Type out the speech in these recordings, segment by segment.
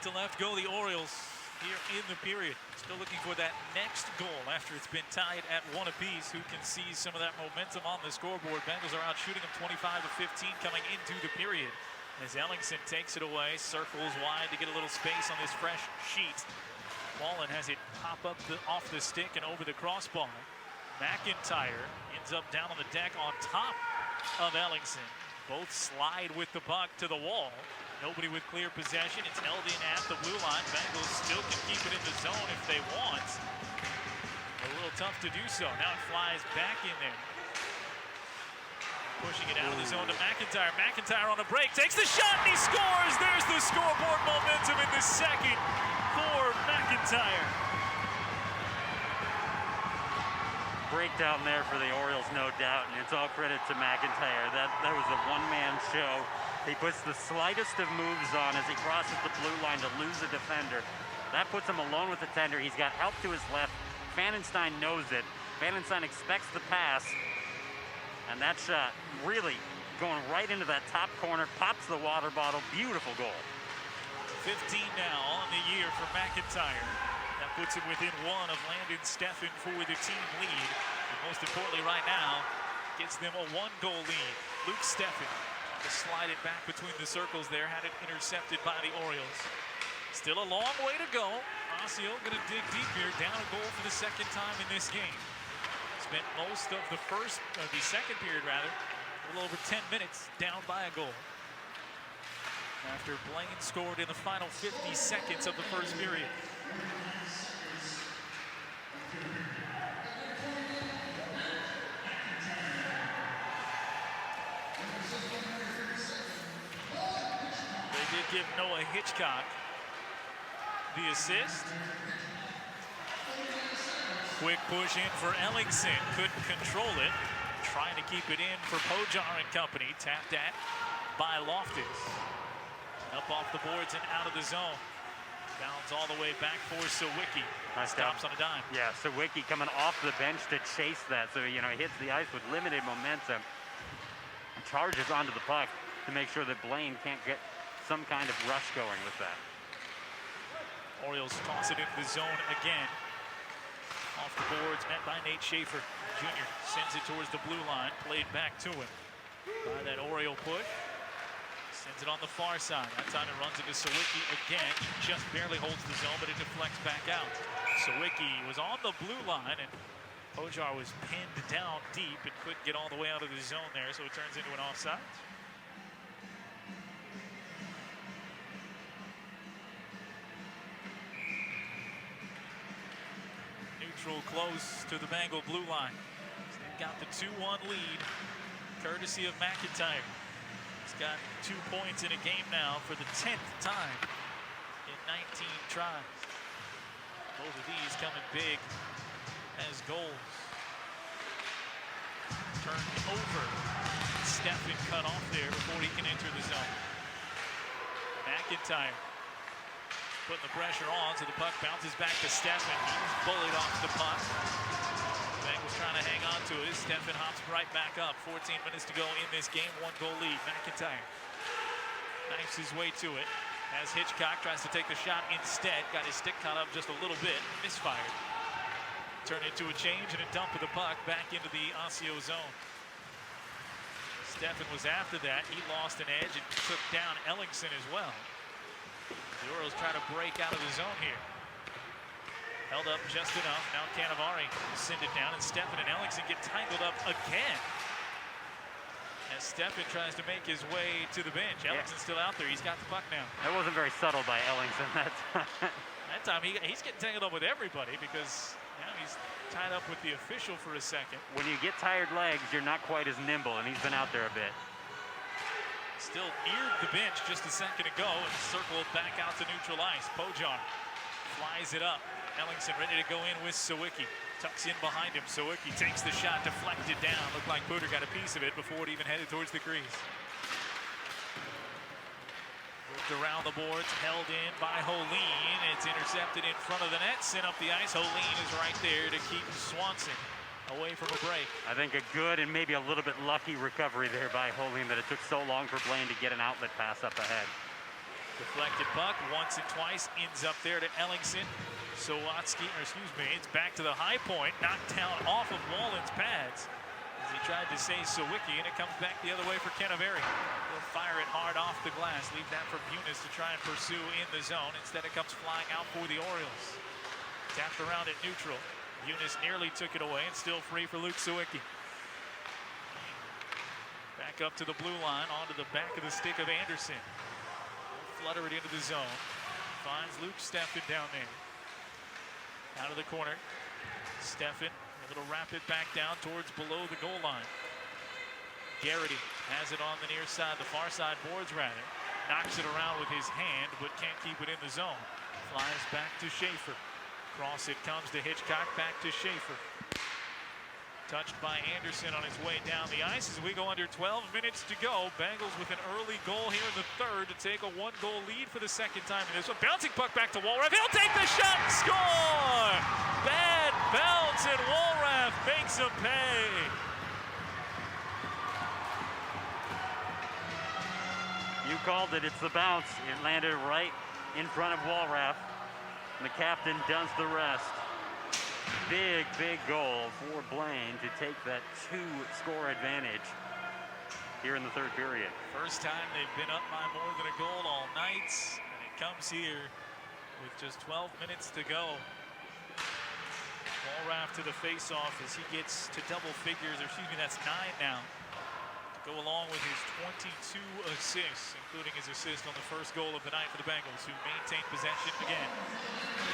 to left go the Orioles here in the period. Still looking for that next goal after it's been tied at 1 apiece. Who can seize some of that momentum on the scoreboard? Bengals are out shooting them 25-15 coming into the period. As Ellingson takes it away, circles wide to get a little space on this fresh sheet. Mullen has it pop up off the stick and over the crossbar. McIntyre ends up down on the deck on top of Ellingson. Both slide with the puck to the wall. Nobody with clear possession. It's held in at the blue line. Bengals still can keep it in the zone if they want. A little tough to do so. Now it flies back in there. Pushing it out of the zone to McIntyre. McIntyre on a break, takes the shot and he scores! There's the scoreboard momentum in the second for McIntyre. Breakdown there for the Orioles, no doubt, and it's all credit to McIntyre. That was a one-man show. He puts the slightest of moves on as he crosses the blue line to lose a defender. That puts him alone with the tender. He's got help to his left. Vandenstein knows it. Vandenstein expects the pass. And that shot really going right into that top corner, pops the water bottle. Beautiful goal. 15 now on the year for McIntyre. That puts him within 1 of Landon Steffen for the team lead. And most importantly right now, gets them a 1-goal lead. Luke Steffen to slide it back between the circles there, had it intercepted by the Orioles. Still a long way to go. Osseo gonna dig deep here, down a goal for the second time in this game. Spent most of the second period rather, a little over 10 minutes down by a goal. After Blaine scored in the final 50 seconds of the first period. They did give Noah Hitchcock the assist. Quick push in for Ellingson, couldn't control it. Trying to keep it in for Pojar and company, tapped at by Loftus. Up off the boards and out of the zone. Bounds all the way back for Sawicki. Nice Stops job. on a dime. Yeah, Sawicki coming off the bench to chase that. So, he hits the ice with limited momentum. And charges onto the puck to make sure that Blaine can't get some kind of rush going with that. Orioles toss it into the zone again. Off the boards, met by Nate Schaefer Jr. Sends it towards the blue line, played back to him by that Oriole push. Sends it on the far side. That time it runs into Sawicki again. Just barely holds the zone, but it deflects back out. Sawicki was on the blue line, and Pojar was pinned down deep and couldn't get all the way out of the zone there, so it turns into an offside. Neutral close to the Bengal blue line. They've got the 2-1 lead, courtesy of McIntyre. He's got 2 points in a game now for the 10th time in 19 tries. Both of these coming big as goals. Turned over. Steffen cut off there before he can enter the zone. McIntyre putting the pressure on, so the puck bounces back to Steffen. He's bullied off the puck. Bengals trying to hang on to it. Steffen hops right back up. 14 minutes to go in this game. 1-goal lead. McIntyre knifes his way to it as Hitchcock tries to take the shot instead. Got his stick caught up just a little bit. Misfired. Turned into a change and a dump of the puck back into the Osseo zone. Steffen was after that. He lost an edge and took down Ellingson as well. The Orioles try to break out of the zone here. Held up just enough. Now Cannavaro send it down, and Steffen and Ellingson get tangled up again. As Steffen tries to make his way to the bench. Ellingson's still out there. He's got the puck now. That wasn't very subtle by Ellingson that time. That time he's getting tangled up with everybody because now he's tied up with the official for a second. When you get tired legs, you're not quite as nimble, and he's been out there a bit. Still near the bench just a second ago and circled back out to neutral ice. Pojar flies it up. Ellingson ready to go in with Sawicki. Tucks in behind him. Sawicki takes the shot, deflected down. Looked like Booter got a piece of it before it even headed towards the crease. Moved around the boards, held in by Holin. It's intercepted in front of the net, sent up the ice. Holin is right there to keep Swanson away from a break. I think a good and maybe a little bit lucky recovery there by Holin that it took so long for Blaine to get an outlet pass up ahead. Deflected puck once and twice, ends up there to Ellingson. Sawatsky, or excuse me, it's back to the high point, knocked down off of Wallen's pads as he tried to say Sawicki, and it comes back the other way for Kenaveri. He'll fire it hard off the glass, leave that for Bunis to try and pursue in the zone. Instead, it comes flying out for the Orioles. Tapped around at neutral. Bunis nearly took it away, and still free for Luke Sawicki. Back up to the blue line, onto the back of the stick of Anderson. Flutter it into the zone. Finds Luke Steffen down there. Out of the corner. Steffen, a little rapid back down towards below the goal line. Garrity has it on the near side, the far side boards rather. Knocks it around with his hand, but can't keep it in the zone. Flies back to Schaefer. Cross it comes to Hitchcock, back to Schaefer. Touched by Anderson on his way down the ice as we go under 12 minutes to go. Bengals with an early goal here in the third to take a one-goal lead for the second time in this one. Bouncing puck back to Walraff. He'll take the shot and score! Bad bounce, and Walraff makes him pay. You called it. It's the bounce. It landed right in front of Walraff. And the captain does the rest. Big, big goal for Blaine to take that 2-score advantage here in the third period. First time they've been up by more than a goal all night, and it comes here with just 12 minutes to go. Walraff to the face-off as he gets to double figures, or excuse me, that's 9 now. To go along with his 22 assists, including his assist on the first goal of the night for the Bengals, who maintain possession again.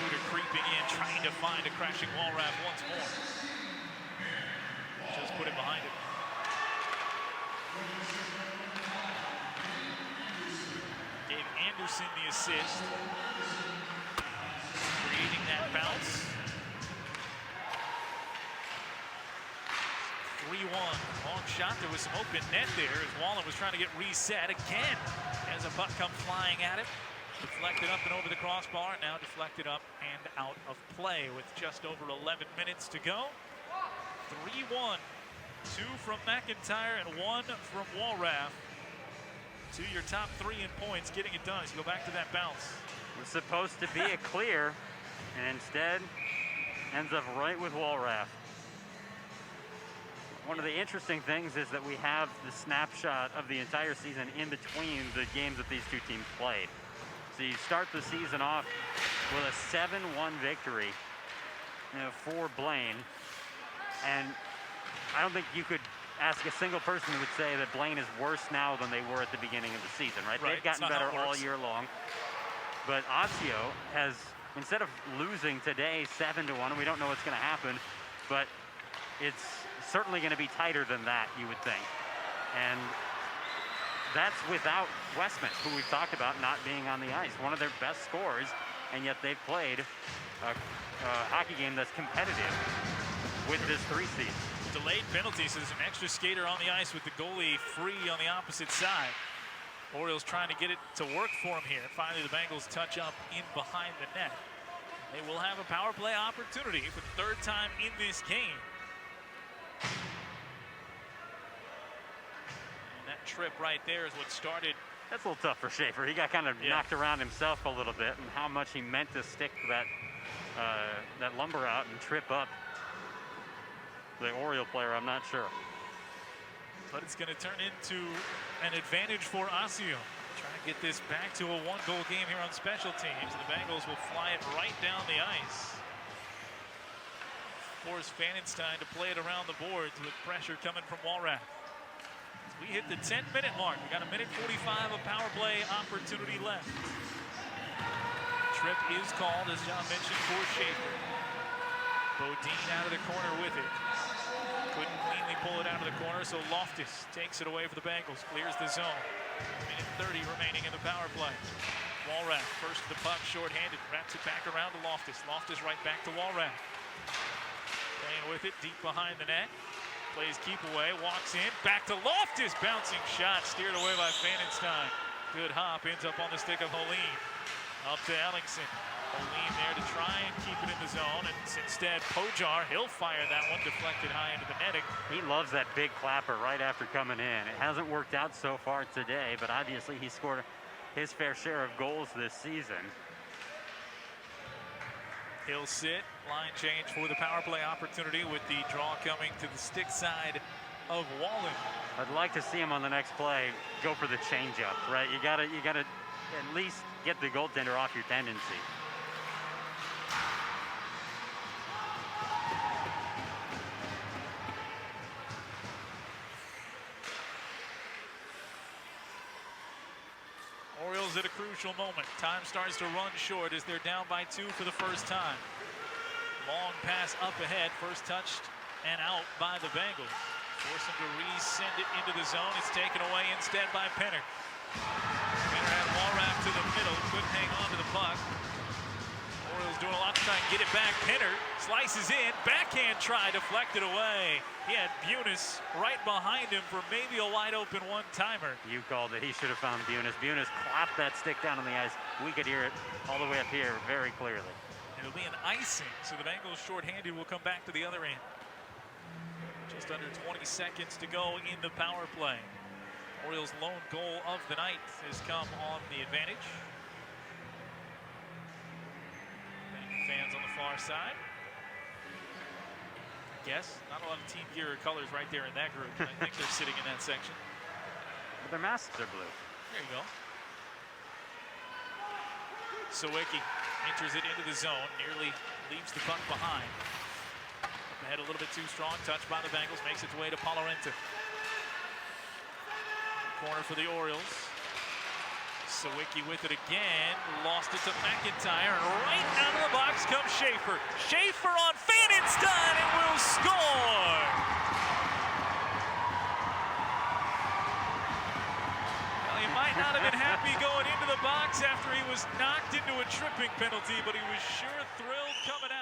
Cooter creeping in, trying to find a crashing Walraff once more. Just put it behind him. Gave Anderson the assist. Creating that bounce. 3-1. Long shot. There was some open net there as Wallen was trying to get reset again. As a puck come flying at it. Deflected up and over the crossbar. Now deflected up and out of play with just over 11 minutes to go. 3-1. 2 from McIntyre and 1 from Walraff. 2 your top 3 in points, getting it done as you go back to that bounce. It was supposed to be a clear, and instead ends up right with Walraff. One of the interesting things is that we have the snapshot of the entire season in between the games that these two teams played. So you start the season off with a 7-1 victory, for Blaine, and I don't think you could ask a single person who would say that Blaine is worse now than they were at the beginning of the season, right? They've gotten better all year long. But Osseo has, instead of losing today 7-1, we don't know what's going to happen, but it's certainly going to be tighter than that, you would think. And that's without Westman, who we've talked about not being on the ice. One of their best scorers, and yet they've played a hockey game that's competitive with this 3 seed. Delayed penalties, so there's an extra skater on the ice with the goalie free on the opposite side. Orioles trying to get it to work for him here. Finally, the Bengals touch up in behind the net. They will have a power play opportunity for the 3rd time in this game. And that trip right there is what started. That's a little tough for Schaefer. He got kind of knocked around himself a little bit, and how much he meant to stick that lumber out and trip up the Oriole player, I'm not sure. But it's going to turn into an advantage for Osseo. Trying to get this back to a 1-goal game here on special teams. The Bengals will fly it right down the ice. Force Vanenstein to play it around the boards with pressure coming from Walraff. As we hit the 10-minute mark, we got a minute 45 of power play opportunity left. Trip is called, as John mentioned, for Schaefer. Bodine out of the corner with it. Couldn't cleanly pull it out of the corner, so Loftus takes it away for the Bengals. Clears the zone. Minute 30 remaining in the power play. Walraff first to the puck, short-handed. Wraps it back around to Loftus. Loftus right back to Walraff. Playing with it deep behind the net. Plays keep away, walks in. Back to Loftus. Bouncing shot steered away by Vanenstein. Good hop, ends up on the stick of Helene. Up to Ellingson. Helene there to try and keep it in the zone, and instead Pojar, he'll fire that one, deflected high into the netting. He loves that big clapper right after coming in. It hasn't worked out so far today, but obviously he scored his fair share of goals this season. He'll sit, line change for the power play opportunity with the draw coming to the stick side of Wallen. I'd like to see him on the next play go for the changeup, right? You gotta at least get the goaltender off your tendency. Orioles at a crucial moment. Time starts to run short as they're down by 2 for the first time. Long pass up ahead, first touched and out by the Bengals. Force him to resend it into the zone. It's taken away instead by Penner. Penner had Walraff to the middle, couldn't hang on to the puck. Orioles doing a lot to try and get it back. Penner slices in, backhand try, deflected away. He had Bunis right behind him for maybe a wide open one-timer. You called it. He should have found Bunis. Bunis clapped that stick down on the ice. We could hear it all the way up here very clearly. It'll be an icing, so the Bengals shorthanded will come back to the other end. Just under 20 seconds to go in the power play. Orioles' lone goal of the night has come on the advantage. Fans on the far side. Yes, not a lot of team gear or colors right there in that group. I think they're sitting in that section. But their masks are blue. There you go. Sawicki enters it into the zone, nearly leaves the puck behind. Up ahead a little bit too strong, touched by the Bengals, makes its way to Polorenta. Corner for the Orioles. Sawicki with it again, lost it to McIntyre, and right out of the box comes Schaefer. Schaefer on Fanenstein and will score! Well, he might not have been happy going into the box after he was knocked into a tripping penalty, but he was sure thrilled coming out.